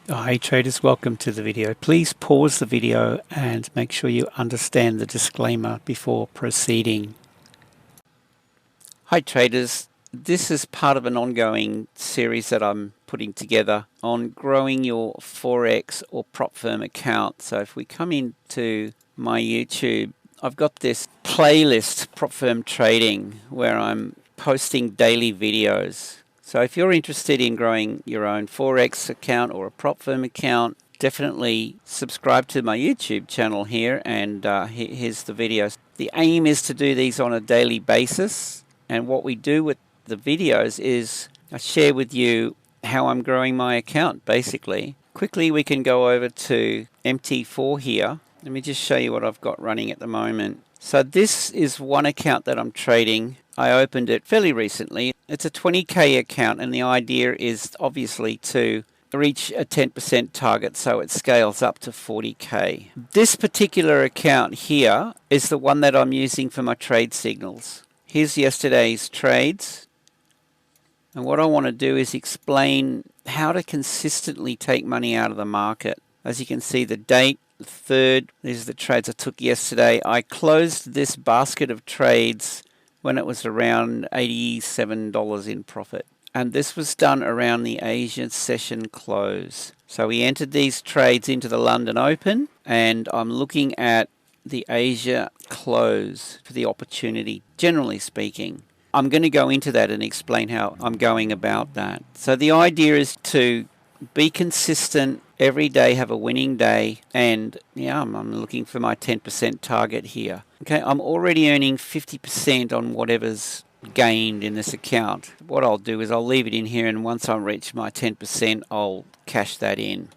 Hi traders, welcome to the video. Please pause the video and make sure you understand the disclaimer before proceeding. Hi traders, this is part of an ongoing series that I'm putting together on growing your Forex or prop firm account. So if we come into my YouTube, I've got this playlist, Prop Firm Trading, where I'm posting daily videos. So if you're interested in growing your own Forex account or a prop firm account, definitely subscribe to my YouTube channel here, and here's the videos. The aim is to do these on a daily basis, and what we do with the videos is I share with you how I'm growing my account, basically. Quickly, we can go over to MT4 here. Let me just show you what I've got running at the moment. So this is one account that I'm trading. I opened it fairly recently. It's a 20k account, and the idea is obviously to reach a 10% target so it scales up to 40k. This particular account here is the one that I'm using for my trade signals. Here's yesterday's trades, and what I want to do is explain how to consistently take money out of the market. As you can see, the date, the 3rd, these are the trades I took yesterday. I closed this basket of trades when it was around $87 in profit. And this was done around the Asian session close. So we entered these trades into the London Open, and I'm looking at the Asia close for the opportunity, generally speaking. I'm going to go into that and explain how I'm going about that. So the idea is to be consistent every day, have a winning day, and yeah, I'm looking for my 10% target here. Okay, I'm already earning 50% on whatever's gained in this account. What I'll do is I'll leave it in here, and once I reach my 10%, I'll cash that in.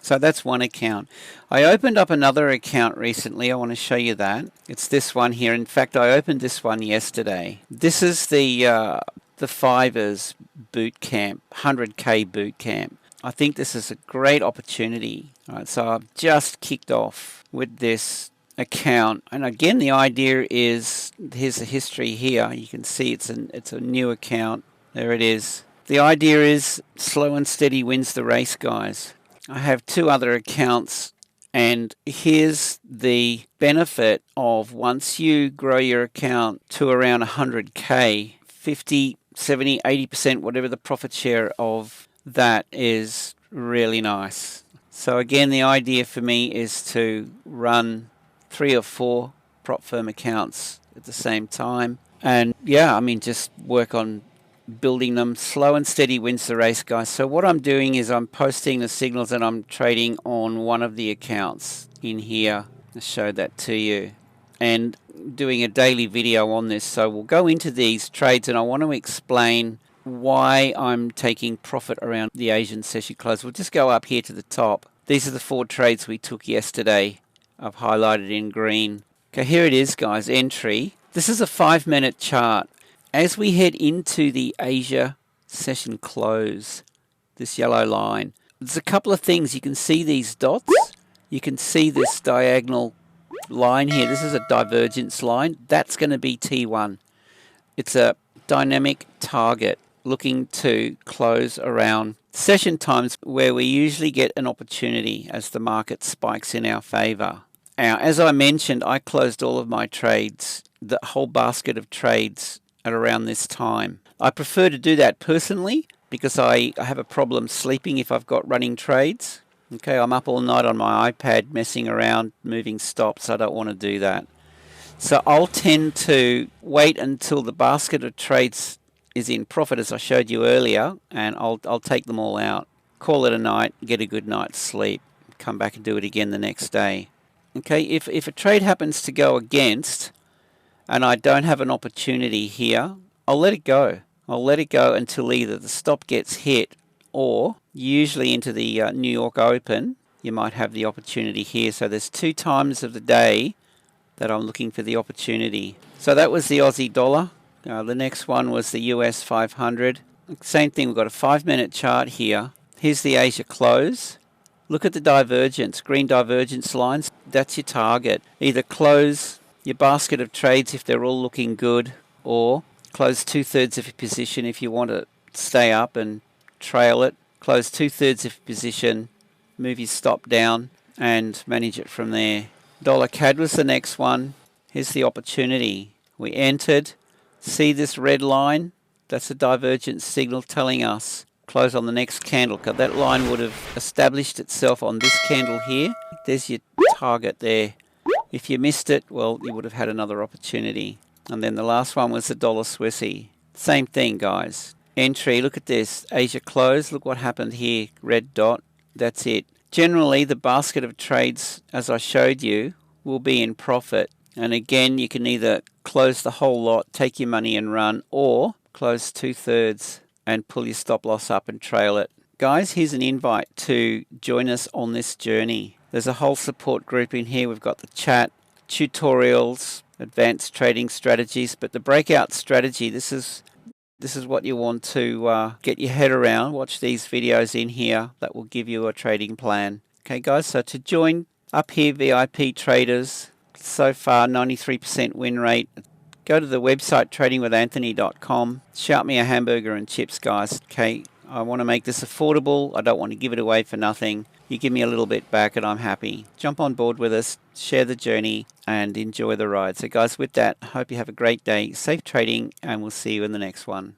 So that's one account. I opened up another account recently. I want to show you that. It's this one here. In fact, I opened this one yesterday. This is the Fivers boot camp, 100k boot camp. I think this is a great opportunity. All right, so I've just kicked off with this account, and again the idea is, here's the history here. You can see it's a new account. There it is. The idea is slow and steady wins the race, guys. I have two other accounts, and here's the benefit of once you grow your account to around 100k, 50, 70, 80%, whatever the profit share of that is, really nice. So again, the idea for me is to run 3 or 4 prop firm accounts at the same time, and yeah, I mean, just work on building them. Slow and steady wins the race, guys. So what I'm doing is I'm posting the signals that I'm trading on one of the accounts in here. I'll show that to you, and doing a daily video on this. So we'll go into these trades, and I want to explain why I'm taking profit around the Asian session close. We'll just go up here to the top. These are the 4 trades we took yesterday. I've highlighted in green. Okay, here it is, guys. Entry. This is a 5-minute chart. As we head into the Asia session close, this yellow line, there's a couple of things. You can see these dots. You can see this diagonal line here. This is a divergence line. That's going to be T1. It's a dynamic target looking to close around session times where we usually get an opportunity as the market spikes in our favor. Now, as I mentioned, I closed all of my trades, the whole basket of trades, at around this time. I prefer to do that personally because I have a problem sleeping if I've got running trades. Okay, I'm up all night on my iPad messing around, moving stops. I don't want to do that. So I'll tend to wait until the basket of trades is in profit, as I showed you earlier, and I'll take them all out, call it a night, get a good night's sleep, come back and do it again the next day. Okay, if a trade happens to go against and I don't have an opportunity here, I'll let it go. I'll let it go until either the stop gets hit, or usually into the New York Open, you might have the opportunity here. So there's 2 times of the day that I'm looking for the opportunity. So that was the Aussie dollar. The next one was the US500. Same thing, we've got a 5-minute chart here. Here's the Asia close. Look at the divergence, green divergence lines. That's your target. Either close your basket of trades if they're all looking good, or close 2/3 of your position if you want to stay up and trail it. close 2/3 of your position, move your stop down and manage it from there. Dollar CAD was the next one. Here's the opportunity. We entered. See this red line? That's a divergence signal telling us close on the next candle. That line would have established itself on this candle here. There's your target there. If you missed it, well, you would have had another opportunity. And then the last one was the dollar Swissy. Same thing, guys. Entry, look at this. Asia close. Look what happened here. Red dot. That's it. Generally, the basket of trades, as I showed you, will be in profit. And again, you can either close the whole lot, take your money and run, or close 2/3 and pull your stop loss up and trail it. Guys, here's an invite to join us on this journey. There's a whole support group in here. We've got the chat, tutorials, advanced trading strategies, but the breakout strategy, this is what you want to get your head around. Watch these videos in here that will give you a trading plan. Okay, guys, so to join up here, VIP traders, so far 93% win rate. Go to the website tradingwithanthony.com. Shout me a hamburger and chips, guys. Okay, I want to make this affordable. I don't want to give it away for nothing. You give me a little bit back and I'm happy. Jump on board with us, share the journey and enjoy the ride. So guys, with that, I hope you have a great day. Safe trading and we'll see you in the next one.